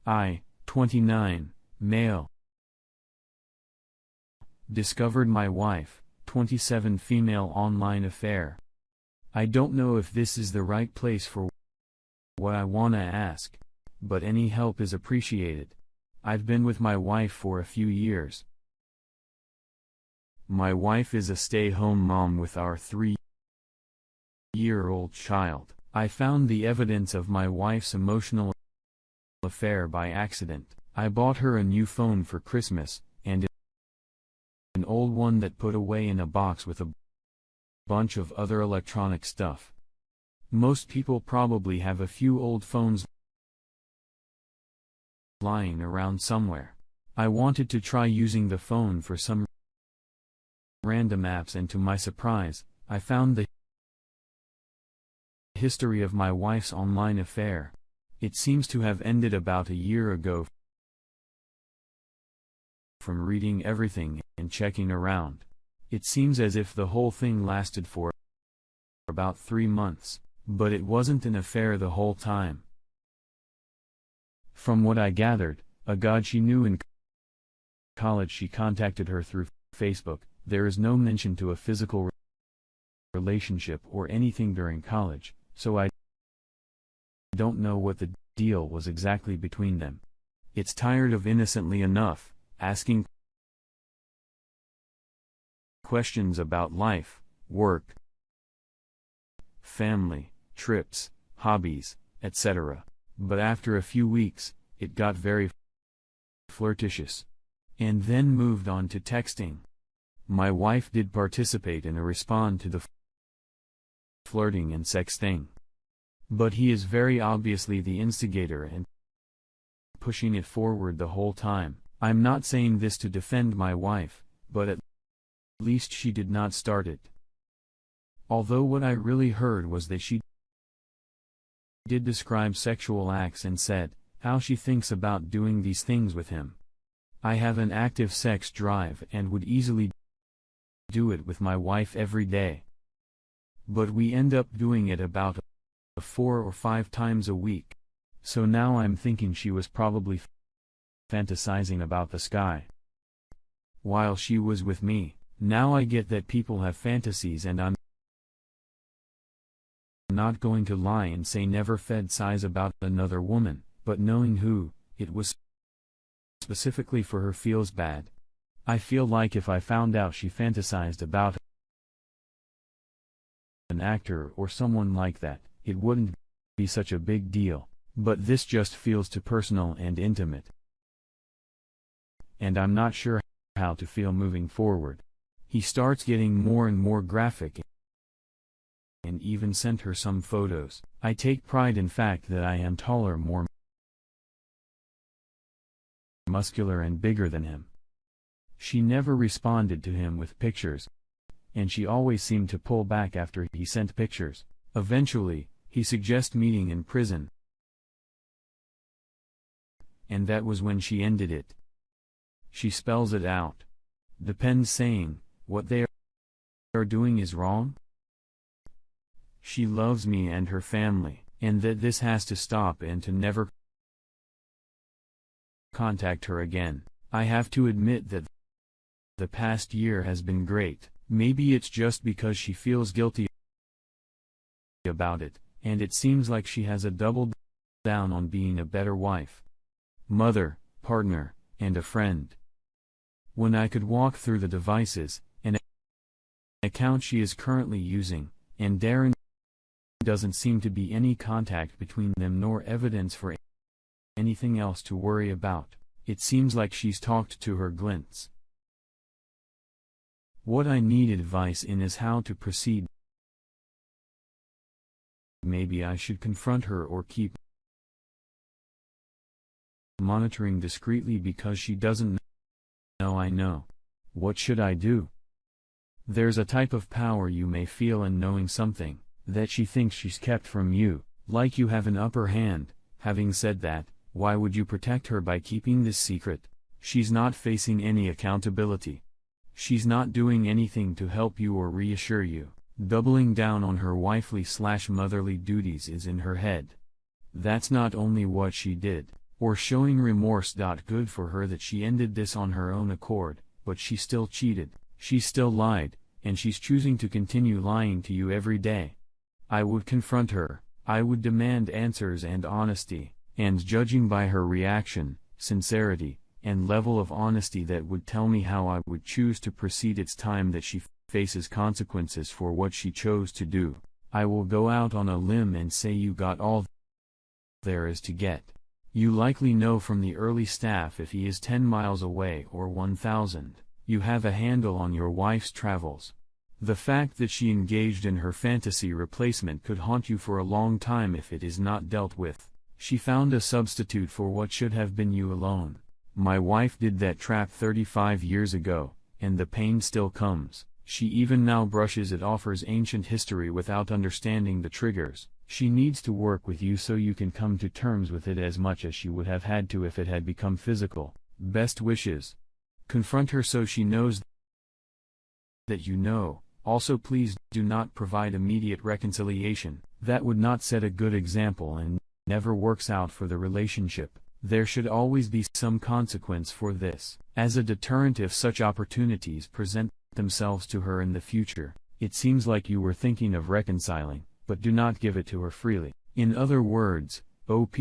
I, 29, male. Discovered my wife, 27 female online affair. I don't know if this is the right place for what I wanna ask, but any help is appreciated. I've been with my wife for a few years. My wife is a stay-home mom with our 3-year-old child. I found the evidence of my wife's emotional affair by accident. I bought her a new phone for Christmas, and an old one that put away in a box with a bunch of other electronic stuff. Most people probably have a few old phones lying around somewhere. I wanted to try using the phone for some random apps, and to my surprise, I found the history of my wife's online affair. It seems to have ended about a year ago. From reading everything and checking around, it seems as if the whole thing lasted for about 3 months, but it wasn't an affair the whole time. From what I gathered, a guy she knew in college, she contacted her through Facebook. There is no mention to a physical relationship or anything during college, so I don't know what the deal was exactly between them. It's tired of innocently enough asking questions about life, work, family, trips, hobbies, etc. But after a few weeks, it got very flirtatious. And then moved on to texting. My wife did participate and respond to the flirting and sexting. But he is very obviously the instigator and pushing it forward the whole time. I'm not saying this to defend my wife, but at least she did not start it. Although what I really heard was that she did describe sexual acts and said how she thinks about doing these things with him. I have an active sex drive and would easily do it with my wife every day. But we end up doing it about 4 or 5 times a week. So now I'm thinking she was probably fantasizing about the sky while she was with me. Now I get that people have fantasies, and I'm not going to lie and say never fed sighs about another woman, but knowing who it was specifically for her feels bad. I feel like if I found out she fantasized about an actor or someone like that, it wouldn't be such a big deal, but this just feels too personal and intimate. And I'm not sure how to feel moving forward. He starts getting more and more graphic and even sent her some photos. I take pride in fact that I am taller, more muscular and bigger than him. She never responded to him with pictures, and she always seemed to pull back after he sent pictures. Eventually, he suggested meeting in prison, and that was when she ended it. She spells it out. Depends, saying, what they are doing is wrong. She loves me and her family, and that this has to stop and to never contact her again. I have to admit that the past year has been great. Maybe it's just because she feels guilty about it, and it seems like she has a double down on being a better wife, mother, partner, and a friend. When I could walk through the devices and account she is currently using, and Darren, doesn't seem to be any contact between them nor evidence for anything else to worry about. It seems like she's talked to her glints. What I need advice in is how to proceed. Maybe I should confront her or keep monitoring discreetly because she doesn't know I know. What should I do? There's a type of power you may feel in knowing something that she thinks she's kept from you, like you have an upper hand. Having said that, why would you protect her by keeping this secret? She's not facing any accountability. She's not doing anything to help you or reassure you. Doubling down on her wifely/motherly duties is in her head. That's not only what she did, Or showing remorse. Good for her that she ended this on her own accord, but she still cheated, she still lied, and she's choosing to continue lying to you every day. I would confront her, I would demand answers and honesty, and judging by her reaction, sincerity, and level of honesty that would tell me how I would choose to proceed. It's time that she faces consequences for what she chose to do. I will go out on a limb and say you got all there is to get. You likely know from the early staff if he is 10 miles away or 1,000. You have a handle on your wife's travels. The fact that she engaged in her fantasy replacement could haunt you for a long time if it is not dealt with. She found a substitute for what should have been you alone. My wife did that trap 35 years ago, and the pain still comes. She even now brushes it off as ancient history without understanding the triggers. She needs to work with you so you can come to terms with it as much as she would have had to if it had become physical. Best wishes. Confront her so she knows that you know. Also, please do not provide immediate reconciliation. That would not set a good example and never works out for the relationship. There should always be some consequence for this, as a deterrent if such opportunities present themselves to her in the future. It seems like you were thinking of reconciling, but do not give it to her freely. In other words, OP,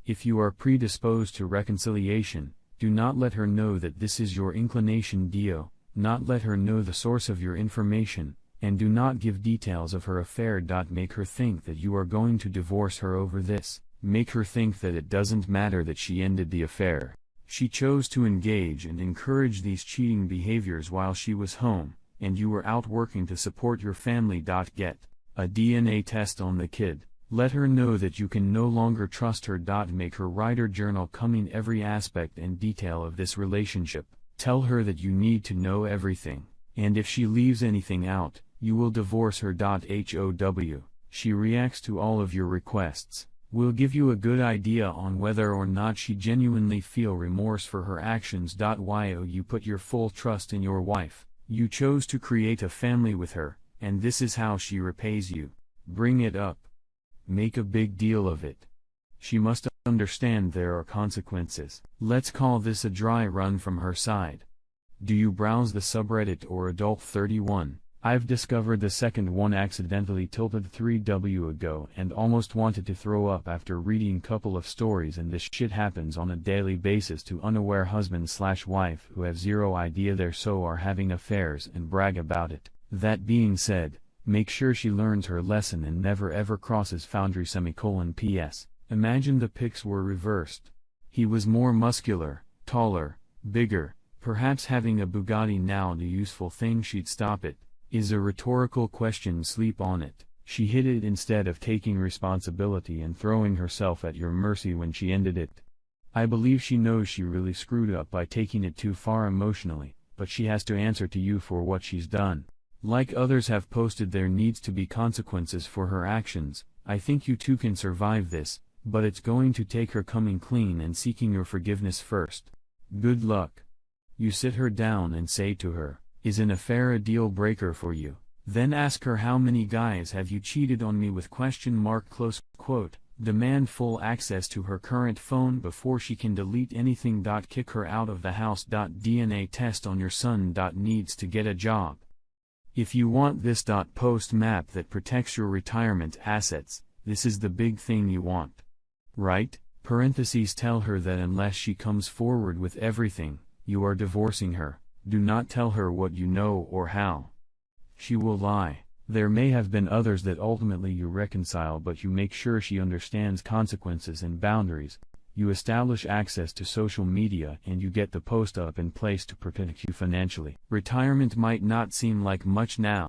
if you are predisposed to reconciliation, do not let her know that this is your inclination. Do not let her know the source of your information, and do not give details of her affair. Make her think that you are going to divorce her over this. Make her think that it doesn't matter that she ended the affair. She chose to engage and encourage these cheating behaviors while she was home, and you were out working to support your family. Get a DNA test on the kid. Let her know that you can no longer trust her. Make her write her journal coming every aspect and detail of this relationship. Tell her that you need to know everything, and if she leaves anything out, you will divorce her. How she reacts to all of your requests will give you a good idea on whether or not she genuinely feel remorse for her actions. You put your full trust in your wife. You chose to create a family with her, and this is how she repays you. Bring it up. Make a big deal of it. She must understand there are consequences. Let's call this a dry run from her side. Do you browse the subreddit or Adult31? I've discovered the second one accidentally tilted 3W ago and almost wanted to throw up after reading couple of stories, and this shit happens on a daily basis to unaware husband/wife who have zero idea they're so are having affairs and brag about it. That being said, make sure she learns her lesson and never ever crosses Foundry. P.S. Imagine the pics were reversed. He was more muscular, taller, bigger, perhaps having a Bugatti now. The useful thing she'd stop it. Is a rhetorical question. Sleep on it. She hid it instead of taking responsibility and throwing herself at your mercy when she ended it. I believe she knows she really screwed up by taking it too far emotionally, but she has to answer to you for what she's done. Like others have posted, there needs to be consequences for her actions. I think you too can survive this, but it's going to take her coming clean and seeking your forgiveness first. Good luck. You sit her down and say to her, is an affair a deal breaker for you? Then ask her, how many guys have you cheated on me with ? Close quote. Demand full access to her current phone before she can delete anything. Kick her out of the house. DNA test on your son. Needs to get a job. If you want this. Post map that protects your retirement assets. This is the big thing you want. Right? Tell her that unless she comes forward with everything, you are divorcing her. Do not tell her what you know or how. She will lie. There may have been others that ultimately you reconcile, but you make sure she understands consequences and boundaries. You establish access to social media and you get the post up in place to protect you financially. Retirement might not seem like much now,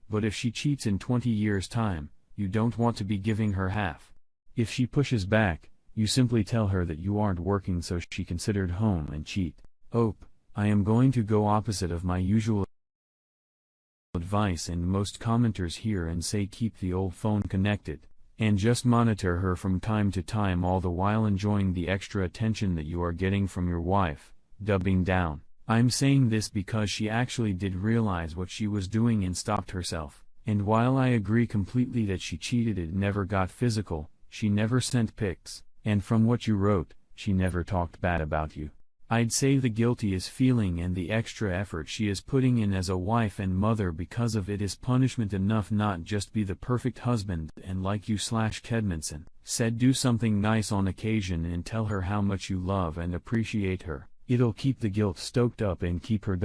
but if she cheats in 20 years' time, you don't want to be giving her half. If she pushes back, you simply tell her that you aren't working, so she considered home and cheat. I am going to go opposite of my usual advice and most commenters here and say keep the old phone connected, and just monitor her from time to time, all the while enjoying the extra attention that you are getting from your wife. Dubbing down. I'm saying this because she actually did realize what she was doing and stopped herself, and while I agree completely that she cheated, it never got physical, she never sent pics, and from what you wrote, she never talked bad about you. I'd say the guilty is feeling and the extra effort she is putting in as a wife and mother because of it is punishment enough, not just be the perfect husband. And like you / Kedmonson said, do something nice on occasion and tell her how much you love and appreciate her. It'll keep the guilt stoked up and keep her